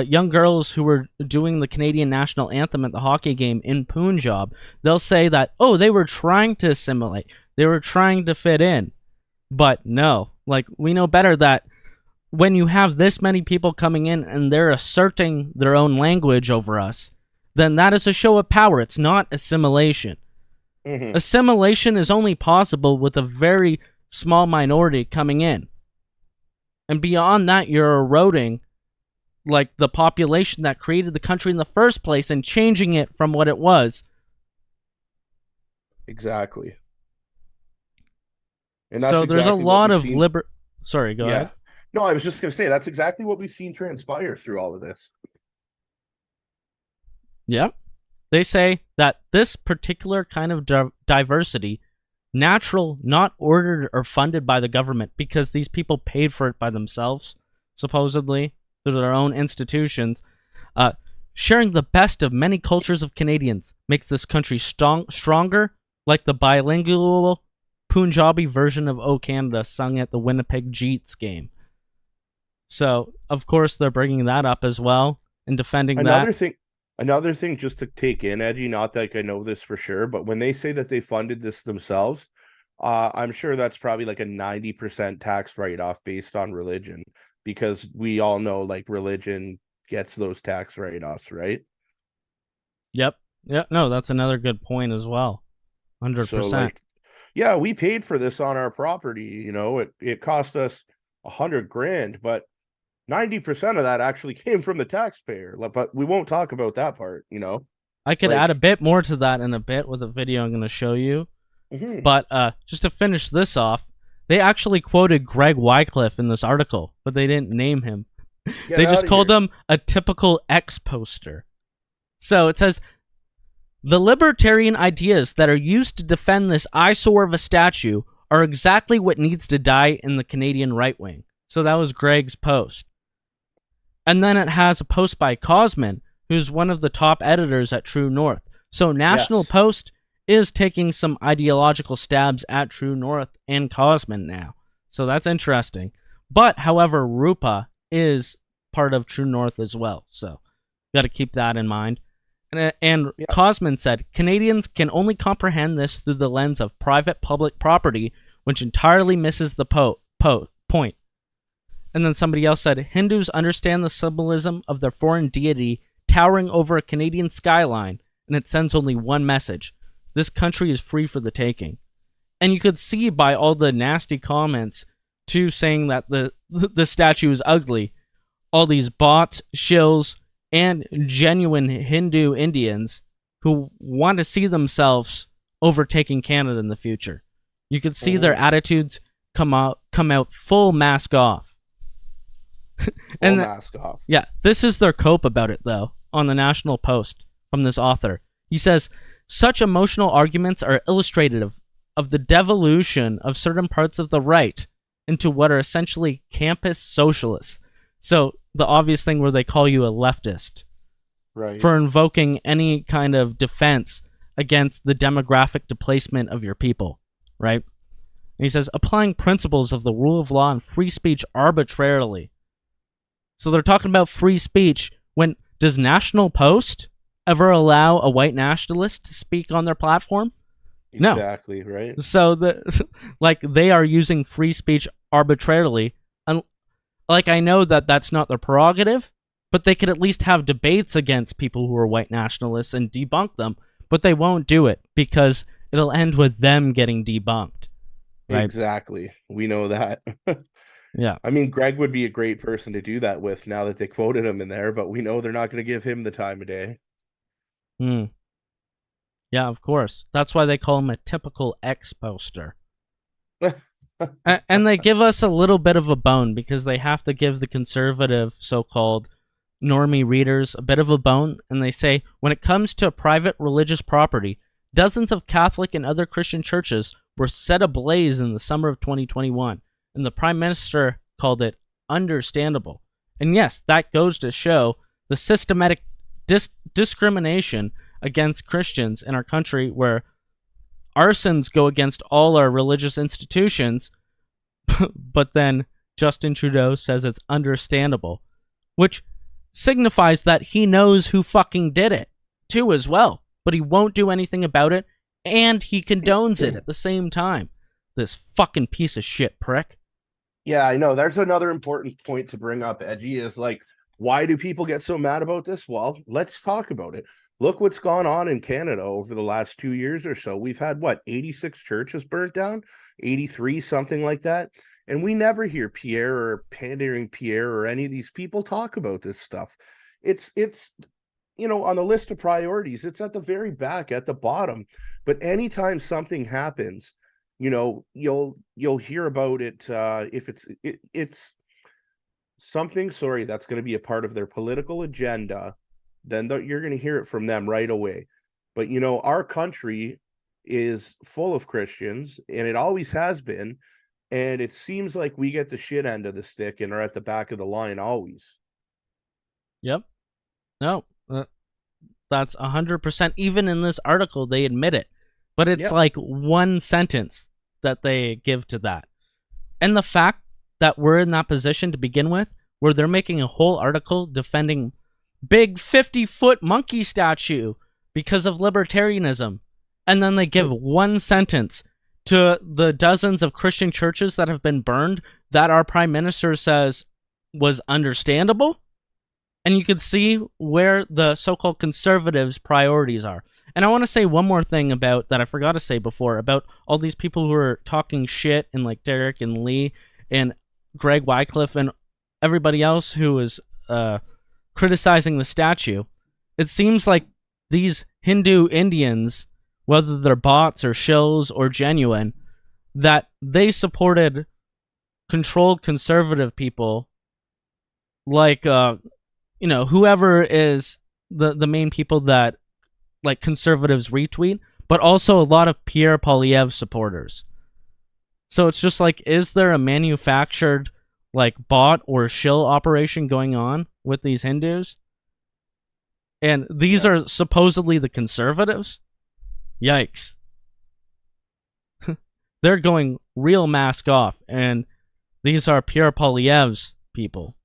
young girls who were doing the Canadian national anthem at the hockey game in Punjab, they'll say that, oh, they were trying to assimilate. They were trying to fit in. But no, like, we know better that when you have this many people coming in and they're asserting their own language over us, then that is a show of power. It's not assimilation. Mm-hmm. Assimilation is only possible with a very small minority coming in. And beyond that, you're eroding like the population that created the country in the first place and changing it from what it was. Exactly. And that's So there's a exactly what lot we've of seen. Sorry, go Yeah. ahead. No, I was just going to say that's exactly what we've seen transpire through all of this. Yeah. They say that this particular kind of diversity, natural, not ordered or funded by the government, because these people paid for it by themselves, supposedly, through their own institutions, uh, sharing the best of many cultures of Canadians makes this country stronger, like the bilingual Punjabi version of "O Canada" sung at the Winnipeg Jeets game. So, of course, they're bringing that up as well and defending that. Another thing just to take in, Edgy, not that I know this for sure, but when they say that they funded this themselves, I'm sure that's probably like a 90% tax write-off based on religion, because we all know like religion gets those tax write-offs, right? Yep. Yeah, no, that's another good point as well. So 100%. like, yeah, we paid for this on our property, it cost us 100 grand, but 90% of that actually came from the taxpayer. But we won't talk about that part. I could add a Like, bit more to that in a bit with a video I'm going to show you. mhm. But just to finish this off, they actually quoted Greg Wycliffe in this article, but they didn't name him. Get They out just of called here. him a typical X poster. So it says, the libertarian ideas that are used to defend this eyesore of a statue are exactly what needs to die in the Canadian right wing. So that was Greg's post. And then it has a post by Cosman, who's one of the top editors at True North. So National Yes. Post is taking some ideological stabs at True North and Cosman now. So that's interesting. But, however, Rupa is part of True North as well. So got to keep that in mind. And Yeah. Cosman said, Canadians can only comprehend this through the lens of private-public property, which entirely misses the point. And then somebody else said, Hindus understand the symbolism of their foreign deity towering over a Canadian skyline, and it sends only one message. This country is free for the taking. And you could see by all the nasty comments, too, saying that the statue is ugly, all these bots, shills, and genuine Hindu Indians who want to see themselves overtaking Canada in the future. You could see their attitudes come out full mask off. And mask off. Yeah, this is their cope about it, though, on the National Post from this author. He says, such emotional arguments are illustrative of the devolution of certain parts of the right into what are essentially campus socialists. So the obvious thing where they call you a leftist, right, for invoking any kind of defense against the demographic displacement of your people, right? And he says, applying principles of the rule of law and free speech arbitrarily. So they're talking about free speech when does National Post ever allow a white nationalist to speak on their platform? No. Exactly, right? So they are using free speech arbitrarily. And like, I know that that's not their prerogative, but they could at least have debates against people who are white nationalists and debunk them, but they won't do it because it'll end with them getting debunked. Right? Exactly. We know that. Yeah. I mean, Greg would be a great person to do that with now that they quoted him in there, but we know they're not going to give him the time of day. Yeah, of course. That's why they call him a typical X poster. And they give us a little bit of a bone because they have to give the conservative so-called normie readers a bit of a bone, and they say, when it comes to private religious property, dozens of Catholic and other Christian churches were set ablaze in the summer of 2021, and the Prime Minister called it understandable. And yes, that goes to show the systematic discrimination against Christians in our country, where arsons go against all our religious institutions, but then Justin Trudeau says it's understandable, which signifies that he knows who fucking did it, too, as well, but he won't do anything about it, and he condones it at the same time. This fucking piece of shit prick. Yeah, I know. There's another important point to bring up, Edgy, is like, why do people get so mad about this? Well, let's talk about it. Look what's gone on in Canada over the last 2 years or so. We've had, 86 churches burnt down? 83, something like that. And we never hear Pierre or pandering Pierre or any of these people talk about this stuff. It's on the list of priorities, it's at the very back, at the bottom. But anytime something happens, you'll hear about it. If it's something, sorry, that's going to be a part of their political agenda, then you're going to hear it from them right away. But our country is full of Christians, and it always has been. And it seems like we get the shit end of the stick and are at the back of the line always. Yep. No, that's 100%. Even in this article, they admit it. But it's like one sentence that they give to that. And the fact that we're in that position to begin with, where they're making a whole article defending big 50-foot monkey statue because of libertarianism. And then they give one sentence to the dozens of Christian churches that have been burned that our prime minister says was understandable. And you could see where the so-called conservatives' priorities are. And I want to say one more thing about that I forgot to say before about all these people who are talking shit, and like Derek and Lee and Greg Wycliffe and everybody else who is criticizing the statue. It seems like these Hindu Indians, whether they're bots or shills or genuine, that they supported controlled conservative people like, whoever is the main people that like conservatives retweet, but also a lot of Pierre Poilievre supporters. So it's just like, is there a manufactured like bot or shill operation going on with these Hindus? And these are supposedly the conservatives? Yikes. They're going real mask off, and these are Pierre Poilievre's people.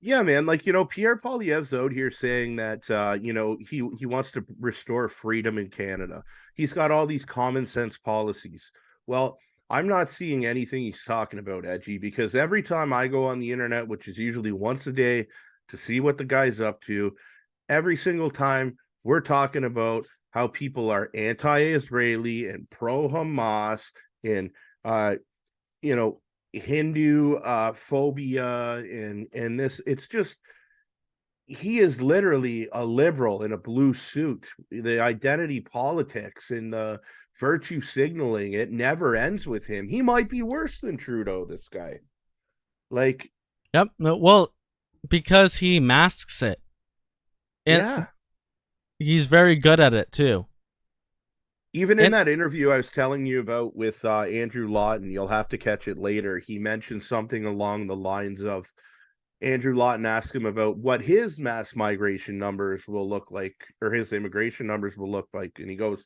Yeah, man. Like, Pierre Poilievre's out here saying that, he wants to restore freedom in Canada. He's got all these common sense policies. Well, I'm not seeing anything he's talking about, Edgy, because every time I go on the internet, which is usually once a day, to see what the guy's up to, every single time we're talking about how people are anti-Israeli and pro-Hamas and, Hindu phobia and this. It's just, he is literally a liberal in a blue suit. The identity politics and the virtue signaling, it never ends with him. He might be worse than Trudeau, this guy. Like, yep. Well, because he masks it. And he's very good at it too. Even in that interview I was telling you about with Andrew Lawton, you'll have to catch it later, he mentioned something along the lines of, Andrew Lawton asked him about what his mass migration numbers will look like, or his immigration numbers will look like. And he goes,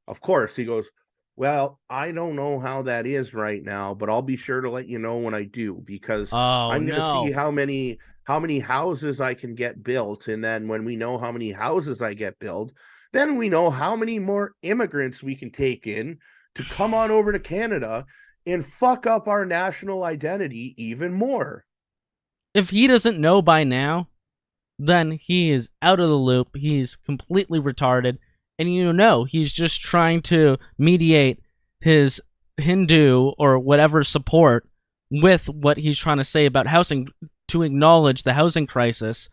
of course, he goes, well, I don't know how that is right now, but I'll be sure to let you know when I do, because I'm going to see how many houses I can get built. And then when we know how many houses I get built, then we know how many more immigrants we can take in to come on over to Canada and fuck up our national identity even more. If he doesn't know by now, then he is out of the loop. He's completely retarded. And he's just trying to mediate his Hindu or whatever support with what he's trying to say about housing, to acknowledge the housing crisis,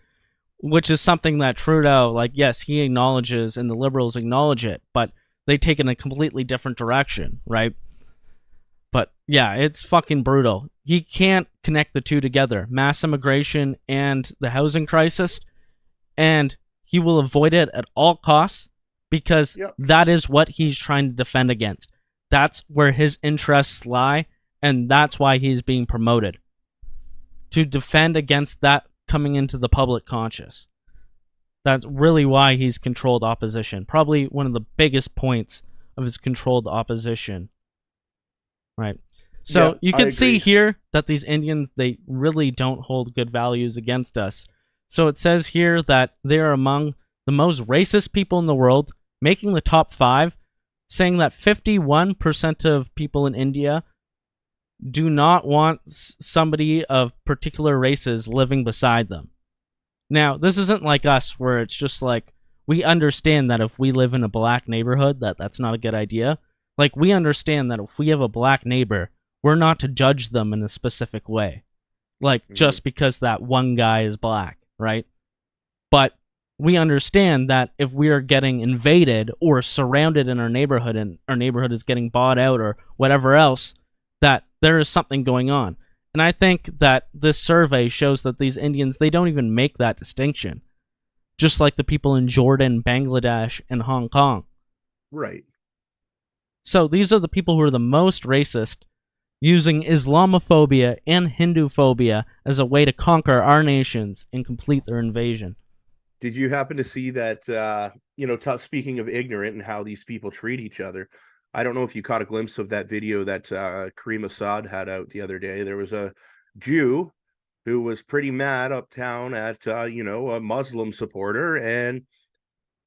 which is something that Trudeau, yes, he acknowledges and the Liberals acknowledge it, but they take it in a completely different direction, right? But yeah, it's fucking brutal. He can't connect the two together, mass immigration and the housing crisis, and he will avoid it at all costs because that is what he's trying to defend against. That's where his interests lie, and that's why he's being promoted, to defend against that coming into the public conscious. That's really why he's controlled opposition. Probably one of the biggest points of his controlled opposition. Right. So you can see here that these Indians, they really don't hold good values against us. So it says here that they are among the most racist people in the world, making the top 5, saying that 51% of people in India do not want somebody of particular races living beside them. Now, this isn't like us, where it's just like, we understand that if we live in a black neighborhood, that's not a good idea. We understand that if we have a black neighbor, we're not to judge them in a specific way. Just because that one guy is black, right? But we understand that if we are getting invaded or surrounded in our neighborhood and our neighborhood is getting bought out or whatever else, that there is something going on. And I think that this survey shows that these Indians, they don't even make that distinction. Just like the people in Jordan, Bangladesh, and Hong Kong. Right. So these are the people who are the most racist, using Islamophobia and Hinduphobia as a way to conquer our nations and complete their invasion. Did you happen to see that, speaking of ignorant and how these people treat each other, I don't know if you caught a glimpse of that video that Kareem Assad had out the other day. There was a Jew who was pretty mad uptown at, a Muslim supporter, and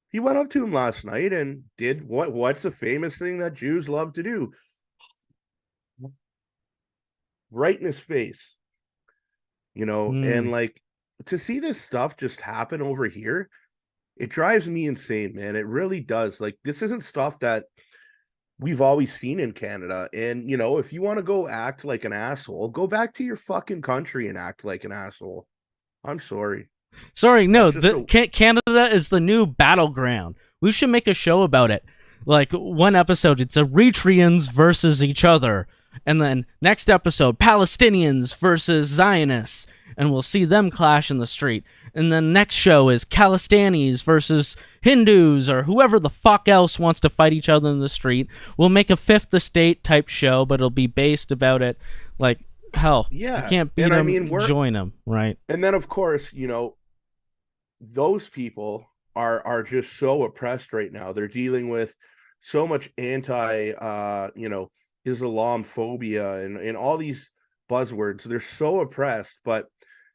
he went up to him last night and did what's a famous thing that Jews love to do? Right in his face, and like, to see this stuff just happen over here, it drives me insane, man. It really does. Like, this isn't stuff that we've always seen in Canada. And, if you want to go act like an asshole, go back to your fucking country and act like an asshole. I'm sorry. No, Canada is the new battleground. We should make a show about it. Like, one episode, it's Eritreans versus each other. And then next episode, Palestinians versus Zionists. And we'll see them clash in the street. And then next show is Khalistanis versus Hindus or whoever the fuck else wants to fight each other in the street. We'll make a Fifth Estate type show, but it'll be based about it. Like, hell, yeah, you can't beat them, join them, right? And then, of course, those people are just so oppressed right now. They're dealing with so much Islamophobia and all these buzzwords. They're so oppressed, but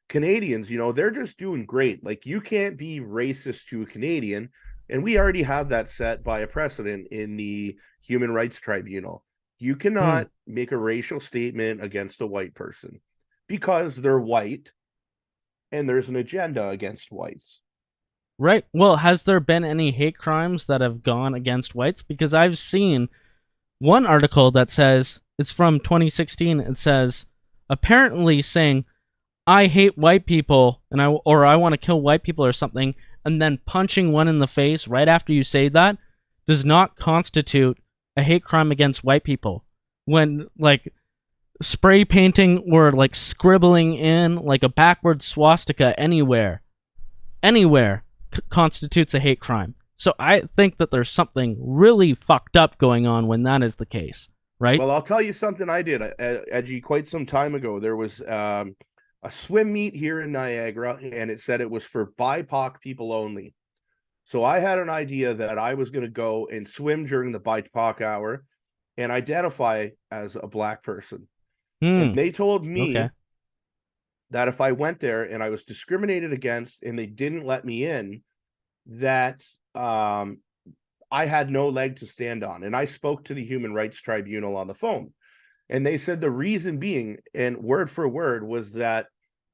Canadians, they're just doing great. Like, you can't be racist to a Canadian, and we already have that set by a precedent in the Human Rights Tribunal. You cannot make a racial statement against a white person because they're white and there's an agenda against whites. Right. Well, has there been any hate crimes that have gone against whites? Because I've seen one article that says, it's from 2016, it says, apparently saying, I hate white people, and I want to kill white people or something, and then punching one in the face right after you say that does not constitute a hate crime against white people. When, like, spray painting or, like, scribbling in, like, a backward swastika anywhere constitutes a hate crime. So I think that there's something really fucked up going on when that is the case, right? Well, I'll tell you something I did, Edgy, quite some time ago. There was a swim meet here in Niagara, and it said it was for BIPOC people only. So I had an idea that I was going to go and swim during the BIPOC hour and identify as a black person. And they told me that if I went there and I was discriminated against and they didn't let me in, that I had no leg to stand on. And I spoke to the Human Rights Tribunal on the phone. And they said the reason being, and word for word, was that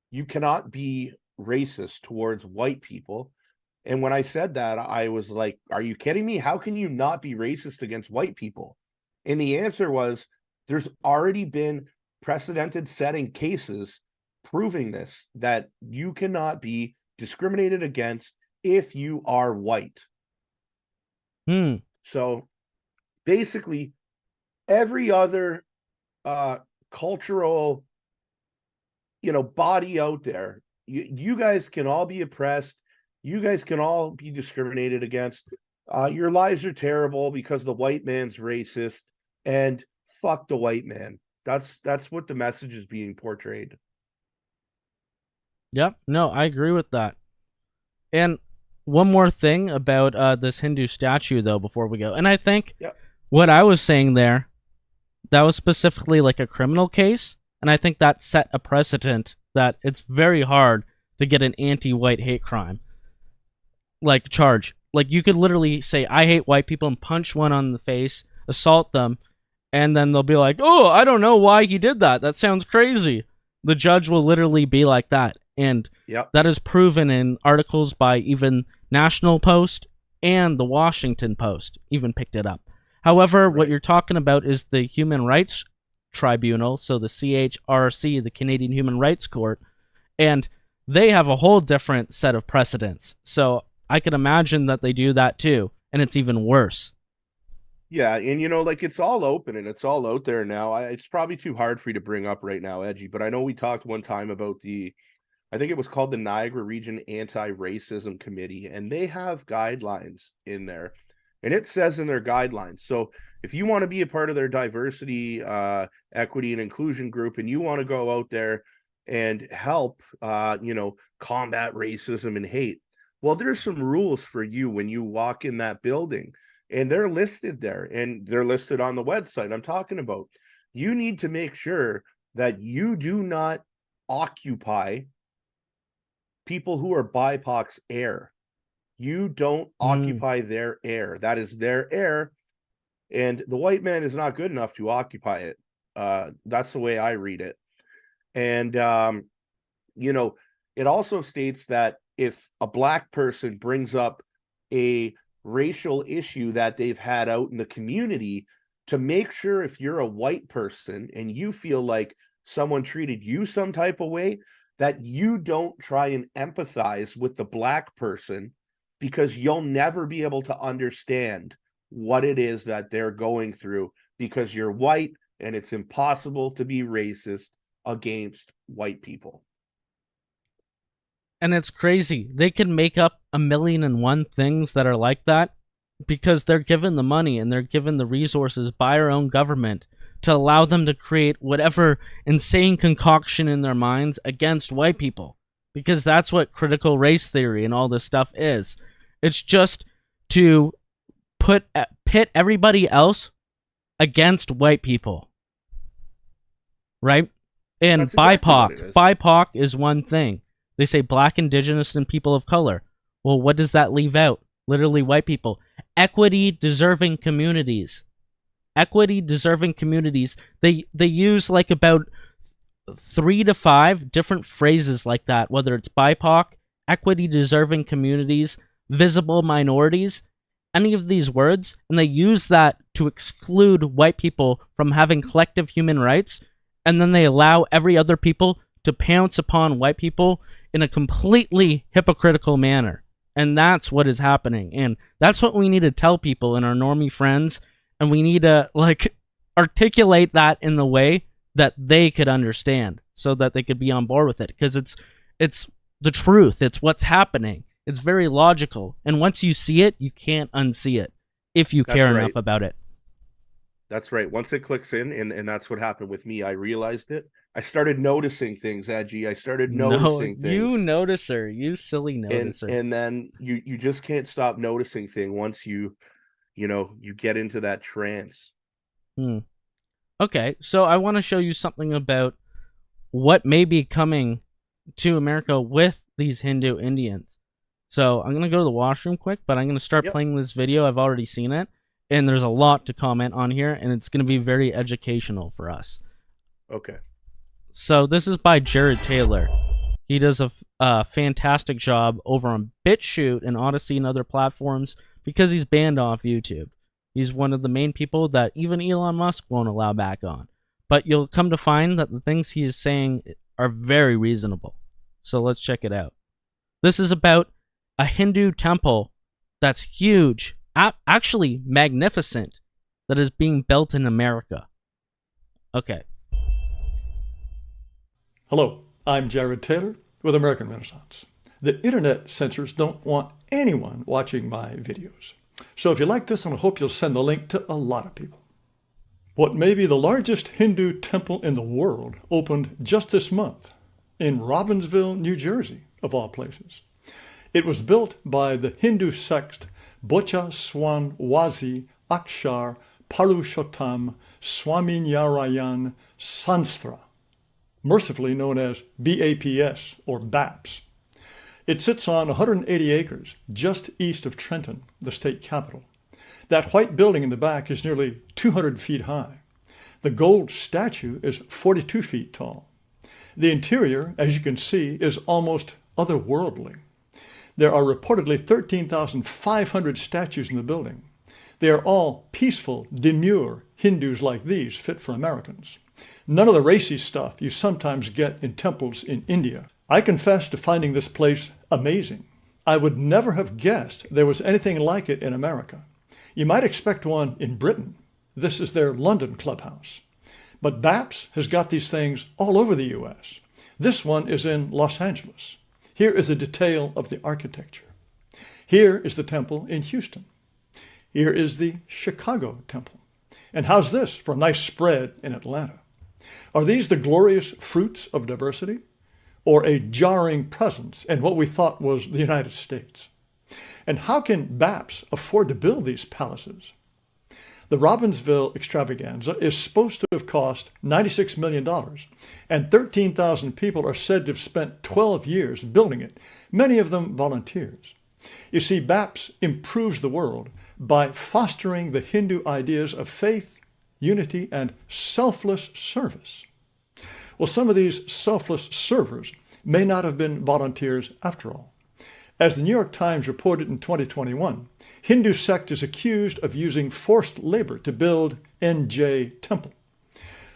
you cannot be racist towards white people. And when I said that, I was like, are you kidding me? How can you not be racist against white people? And the answer was, there's already been precedented setting cases proving this, that you cannot be discriminated against if you are white. So basically, every other cultural body out there, you guys can all be oppressed, you guys can all be discriminated against, your lives are terrible because the white man's racist, and fuck the white man. That's what the message is being portrayed. Yep, no, I agree with that. And one more thing about this Hindu statue, though, before we go. And I think what I was saying there, that was specifically like a criminal case. And I think that set a precedent that it's very hard to get an anti-white hate crime like charge. Like, you could literally say, I hate white people, and punch one on the face, assault them, and then they'll be like, oh, I don't know why he did that. That sounds crazy. The judge will literally be like that. And that is proven in articles by even National Post and the Washington Post even picked it up. However, what you're talking about is the Human Rights Tribunal, so the CHRC, the Canadian Human Rights Court, and they have a whole different set of precedents. So I could imagine that they do that too, and it's even worse. Yeah, and like it's all open and it's all out there now. It's probably too hard for you to bring up right now, Edgy, but I know we talked one time about I think it was called the Niagara Region Anti-Racism Committee, and they have guidelines in there. And it says in their guidelines, so if you want to be a part of their diversity, equity, and inclusion group, and you want to go out there and help, combat racism and hate, well, there's some rules for you when you walk in that building, and they're listed there, and they're listed on the website I'm talking about. You need to make sure that you do not occupy people who are BIPOC's air. You don't occupy their air. That is their air, and the white man is not good enough to occupy it. That's the way I read it. And it also states that if a black person brings up a racial issue that they've had out in the community, to make sure if you're a white person and you feel like someone treated you some type of way, that you don't try and empathize with the black person, because you'll never be able to understand what it is that they're going through, because you're white and it's impossible to be racist against white people. And it's crazy. They can make up 1,000,001 things that are like that because they're given the money and they're given the resources by our own government to allow them to create whatever insane concoction in their minds against white people. Because that's what critical race theory and all this stuff is. It's just to pit everybody else against white people. Right? And That's exactly what it is. BIPOC is one thing. They say black, indigenous, and people of color. Well, what does that leave out? Literally white people. Equity-deserving communities. Equity-deserving communities. They use like about 3 to 5 different phrases like that, whether it's BIPOC, equity-deserving communities, visible minorities, any of these words, and they use that to exclude white people from having collective human rights, and then they allow every other people to pounce upon white people in a completely hypocritical manner. And that's what is happening. And that's what we need to tell people in our normie friends, and we need to articulate that in the way that they could understand so that they could be on board with it, because it's the truth. It's what's happening. It's very logical. And once you see it, you can't unsee it if you care enough about it. That's right. Once it clicks in, and that's what happened with me. I realized it. I started noticing things, Edgy. I started noticing things. You noticer. You silly noticer. And then you just can't stop noticing things once you get into that trance. Okay, so I want to show you something about what may be coming to America with these Hindu Indians. So I'm going to go to the washroom quick, but I'm going to start playing this video. I've already seen it, and there's a lot to comment on here, and it's going to be very educational for us. Okay. So this is by Jared Taylor. He does a fantastic job over on BitChute and Odyssey and other platforms because he's banned off YouTube. He's one of the main people that even Elon Musk won't allow back on. But you'll come to find that the things he is saying are very reasonable. So let's check it out. This is about a Hindu temple that's huge, actually magnificent, that is being built in America. Okay. Hello, I'm Jared Taylor with American Renaissance. The internet censors don't want anyone watching my videos. So if you like this one, I hope you'll send the link to a lot of people. What may be the largest Hindu temple in the world opened just this month in Robbinsville, New Jersey, of all places. It was built by the Hindu sect Bocha Swanwazi Akshar Parushottam Swaminarayan Sanstra, mercifully known as BAPS or BAPS. It sits on 180 acres just east of Trenton, the state capital. That white building in the back is nearly 200 feet high. The gold statue is 42 feet tall. The interior, as you can see, is almost otherworldly. There are reportedly 13,500 statues in the building. They are all peaceful, demure Hindus like these, fit for Americans. None of the racy stuff you sometimes get in temples in India. I confess to finding this place amazing. I would never have guessed there was anything like it in America. You might expect one in Britain. This is their London clubhouse. But BAPS has got these things all over the U.S. This one is in Los Angeles. Here is a detail of the architecture. Here is the temple in Houston. Here is the Chicago temple. And how's this for a nice spread in Atlanta? Are these the glorious fruits of diversity, or a jarring presence in what we thought was the United States? And how can BAPS afford to build these palaces? The Robbinsville extravaganza is supposed to have cost $96 million, and 13,000 people are said to have spent 12 years building it, many of them volunteers. You see, BAPS improves the world by fostering the Hindu ideas of faith, unity, and selfless service. Well, some of these selfless servers may not have been volunteers after all. As the New York Times reported in 2021, Hindu sect is accused of using forced labor to build NJ Temple.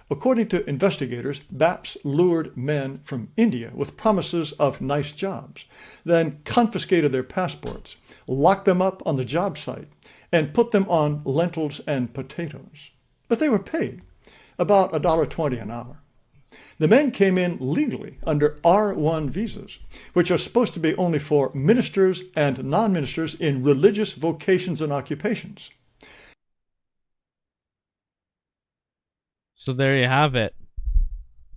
According to investigators, BAPS lured men from India with promises of nice jobs, then confiscated their passports, locked them up on the job site, and put them on lentils and potatoes. But they were paid about $1.20 an hour. The men came in legally under R1 visas, which are supposed to be only for ministers and non-ministers in religious vocations and occupations. So there you have it.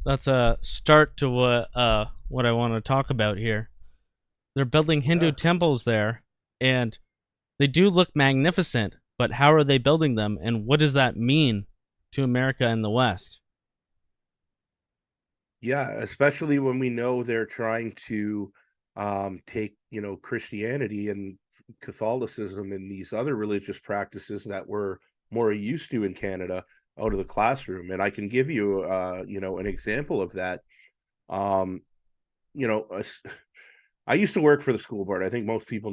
That's a start to what I want to talk about here. They're building Hindu temples there, and they do look magnificent, but how are they building them, and what does that mean to America and the West? Yeah, especially when we know they're trying to take, Christianity and Catholicism and these other religious practices that we're more used to in Canada out of the classroom. And I can give you, an example of that. I used to work for the school board. I think most people know